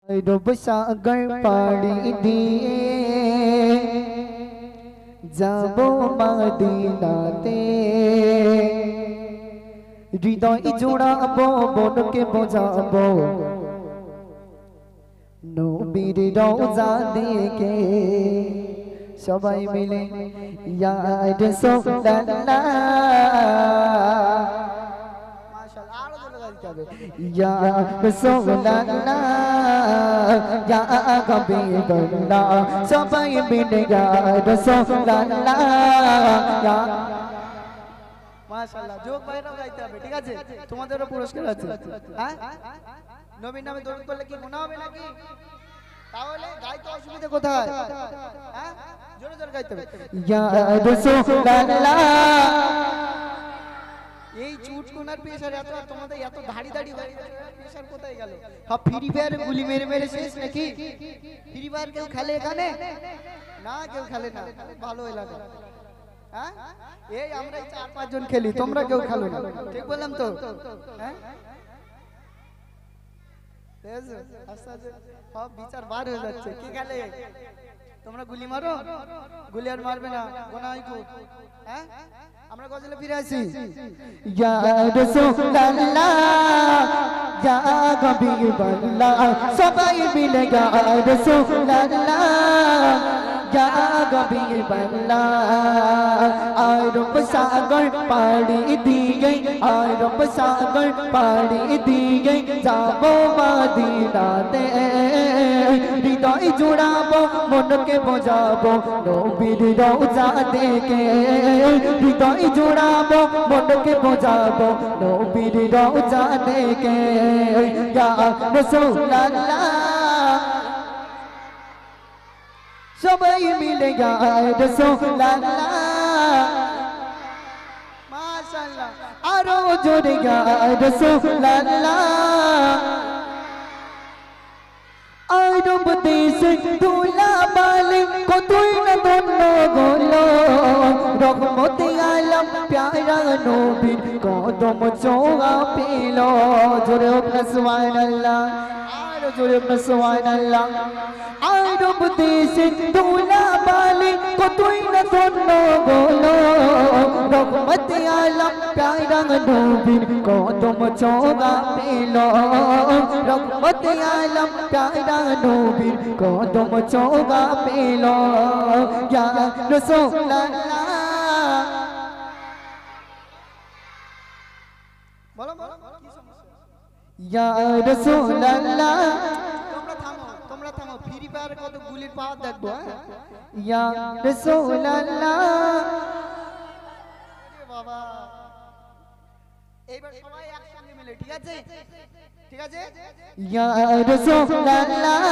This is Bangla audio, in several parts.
রব সাগর পাড়ি দিয়ে যাব মদিনাতে, হৃদয় জোড়াবো মনকে বোঝাবো নবীর রওজা দেখে। সবাই মিলে ইয়া রাসূলুল্লাহ या रसूलल्लाह या हबीबल्लाह सबाई मिले या रसूलल्लाह या माशाআল্লাহ। যোগ বাইরেও গাইতে হবে, ঠিক আছে? তোমাদেরও পুরস্কার আছে। হ্যাঁ, নবীর নামে দরুদ পড়লে কি গুনাহ হবে নাকি? তাহলে গাইতে অসুবিধা কোথায়? হ্যাঁ, জোরে জোরে গাইতে হবে ইয়া রাসূলুল্লাহ। এই চুটকুনার প্রেসার এত, আর তোমাদের এত দাড়ি দাড়ি হয়ে গেছে, প্রেসার কোথায় গেল? সব ফ্রি ফায়ার গুলি মেরে মেরে শেষ নাকি? ফ্রি ফায়ার কেউ খেলে এখানে? না, কেউ খেলে না। ভালো এলাকা। হ্যাঁ, এই আমরা 4-5 জন খেলি, তোমরা কেউ খেলো না, ঠিক বললাম তো? হ্যাঁ, আস্তে আস্তে সব বিচার বার হয়ে যাচ্ছে। কি খেলে? তোমরা গুলি মারো? গুলি আর মারবে না, গোনা হয় খুব। হ্যাঁ, আমরা গজলে ফিরে আসি। ইয়া রাসূলুল্লাহ ইয়া হাবিবাল্লাহ সবাই মিলে ইয়া রাসূলুল্লাহ ইয়া হাবিবাল্লাহ। আরব সাগর পাড়ি দিয়ে, আরব সাগর পাড়ি দিয়ে যাব মদিনাতে, হৃদয় জোড়াবো মনকে বোঝাবো নবীর রওজা দেখে। হৃদয় জোড়াবো মনকে বোঝাবো নবীর রওজা দেখে। ইয়া রাসূলুল্লাহ সবাই মিলে ইয়া রাসূলুল্লাহ মাশাআল্লাহ। আরো জোরে ইয়া রাসূলুল্লাহ। আরব দেশে দুলা বালে কতই না ধন্য গলো, রহমতে আলম প্যারা নবীর কদম ছোঁয়া পেল। জোরে হোক না সুবহানাল্লাহ, আরো জোরে হোক না সুবহানাল্লাহ। আরব দেশে দুলা বালে কতই না ধন্য গলো, রহমতে আলম প্যারা নবীর কদম ছোঁয়া পেল। রহমতে আলম প্যারা নবীর কদম ছোঁয়া পেল। ইয়া রাসূলুল্লাহ বলো বলো কি সমস্যা? ইয়া রাসূলুল্লাহ। তোমরা থামো, তোমরা থামো, ফ্রি ফায়ার কত গুলির পাওয়ার দেখবো। ইয়া রাসূলুল্লাহ বাবা। এইবার সবাই একসঙ্গে মিলে, ঠিক আছে? ঠিক আছে? ইয়া রাসূলুল্লাহ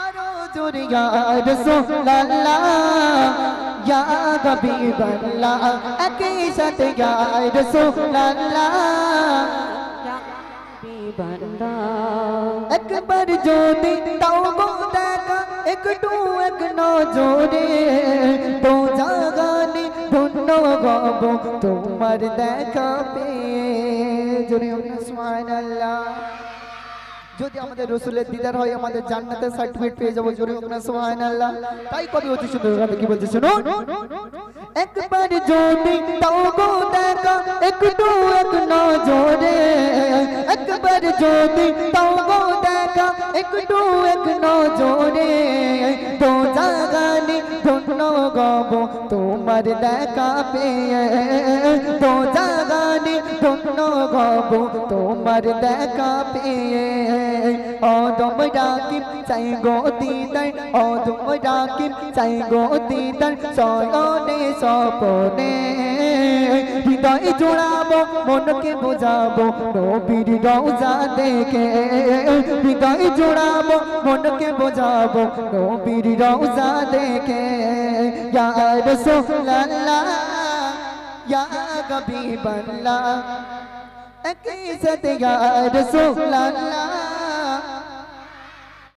আরো জোরে ইয়া রাসূলুল্লাহ ইয়া হাবিবাল্লাহ একই সাথে ইয়া রাসূলুল্লাহ ইয়া হাবিবাল্লাহ। একবার যদি তাও গো দেখা একটু এক নজরে, তো জাগানে ধন্য গব তোমার দেখা পেয়ে। জোরে সুবহানাল্লাহ। যদি আমাদের রাসূলের দিদার হয় আমাদের জান্নাতের সার্টিফিকেট পেয়ে যাব। জোরে সুবহানাল্লাহ। তাই কবি অতি সুন্দর গানে কি বলছে শুনো। একবার যদি তাও গো দেখা একটু এক নজরে, একবার যদি তাও গো দেখা একটু এক নজরে, তো জাগানে ধন্য গব তোমার দেখা পেয়ে। তো জাগানে ধন্য গব তোমার দেখা পেয়ে। অদম রাকিব চাই গো দিদার, অদম রাকিব চাই গো দিদার শয়নে স্বপনে। হৃদয় জোড়াবো মনকে বোঝাবো নবীর রওজা দেখে। হৃদয় জোড়াবো মনকে বোঝাবো নবীর রওজা দেখে। ইয়া রাসূলুল্লাহ ইয়া হাবিবাল্লাহ একই সাথে ইয়া রাসূলুল্লাহ